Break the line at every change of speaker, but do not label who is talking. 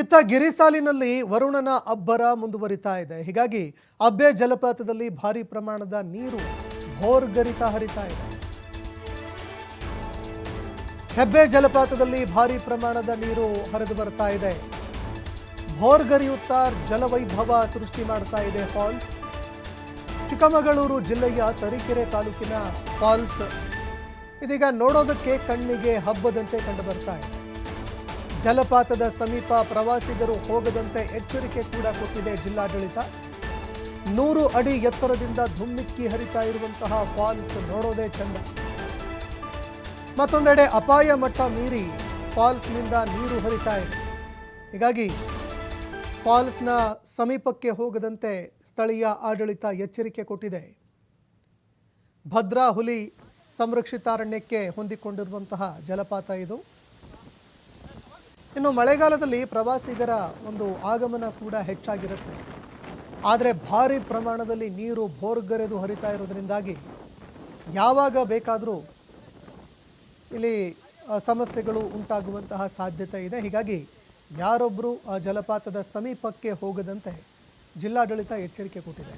ಇತ್ತ ಗಿರಿಸಾಲಿನಲ್ಲಿ ವರುಣನ ಅಬ್ಬರ ಮುಂದುವರಿತಾ ಇದೆ. ಹೀಗಾಗಿ ಅಬ್ಬೆ ಜಲಪಾತದಲ್ಲಿ ಭಾರಿ ಪ್ರಮಾಣದ ನೀರು ಭೋರ್ಗರಿತ ಹರಿತಾ ಇದೆ. ಹೆಬ್ಬೆ ಜಲಪಾತದಲ್ಲಿ ಭಾರಿ ಪ್ರಮಾಣದ ನೀರು ಹರಿದು ಬರ್ತಾ ಇದೆ. ಭೋರ್ಗರಿಯುತ್ತಾ ಜಲವೈಭವ ಸೃಷ್ಟಿ ಮಾಡ್ತಾ ಇದೆ ಫಾಲ್ಸ್. ಚಿಕ್ಕಮಗಳೂರು ಜಿಲ್ಲೆಯ ತರೀಕೆರೆ ತಾಲೂಕಿನ ಫಾಲ್ಸ್ ಇದೀಗ ನೋಡೋದಕ್ಕೆ ಕಣ್ಣಿಗೆ ಹಬ್ಬದಂತೆ ಕಂಡು ಬರ್ತಾ ಇದೆ. ಜಲಪಾತದ ಸಮೀಪ ಪ್ರವಾಸಿಗರು ಹೋಗದಂತೆ ಎಚ್ಚರಿಕೆ ಕೂಡ ಕೊಟ್ಟಿದೆ ಜಿಲ್ಲಾಡಳಿತ. 100 ಅಡಿ ಎತ್ತರದಿಂದ ಧುಮ್ಮಿಕ್ಕಿ ಹರಿತಾ ಇರುವಂತಹ ಫಾಲ್ಸ್ ನೋಡೋದೇ ಚಂದ. ಮತ್ತೊಂದೆಡೆ ಅಪಾಯ ಮಟ್ಟ ಮೀರಿ ಫಾಲ್ಸ್ನಿಂದ ನೀರು ಹರಿತಾ ಇದೆ. ಹೀಗಾಗಿ ಫಾಲ್ಸ್ನ ಸಮೀಪಕ್ಕೆ ಹೋಗದಂತೆ ಸ್ಥಳೀಯ ಆಡಳಿತ ಎಚ್ಚರಿಕೆ ಕೊಟ್ಟಿದೆ. ಭದ್ರಾ ಹುಲಿ ಸಂರಕ್ಷಿತಾರಣ್ಯಕ್ಕೆ ಹೊಂದಿಕೊಂಡಿರುವಂತಹ ಜಲಪಾತ ಇದು. ಇನ್ನು ಮಳೆಗಾಲದಲ್ಲಿ ಪ್ರವಾಸಿಗರ ಒಂದು ಆಗಮನ ಕೂಡ ಹೆಚ್ಚಾಗಿರುತ್ತೆ. ಆದರೆ ಭಾರಿ ಪ್ರಮಾಣದಲ್ಲಿ ನೀರು ಭೋರ್ಗರೆದು ಹರಿತಾ ಇರೋದ್ರಿಂದಾಗಿ ಯಾವಾಗ ಬೇಕಾದರೂ ಇಲ್ಲಿ ಸಮಸ್ಯೆಗಳು ಉಂಟಾಗುವಂತಹ ಸಾಧ್ಯತೆ ಇದೆ. ಹೀಗಾಗಿ ಯಾರೊಬ್ಬರು ಆ ಜಲಪಾತದ ಸಮೀಪಕ್ಕೆ ಹೋಗದಂತೆ ಜಿಲ್ಲಾಡಳಿತ ಎಚ್ಚರಿಕೆ ಕೊಟ್ಟಿದೆ.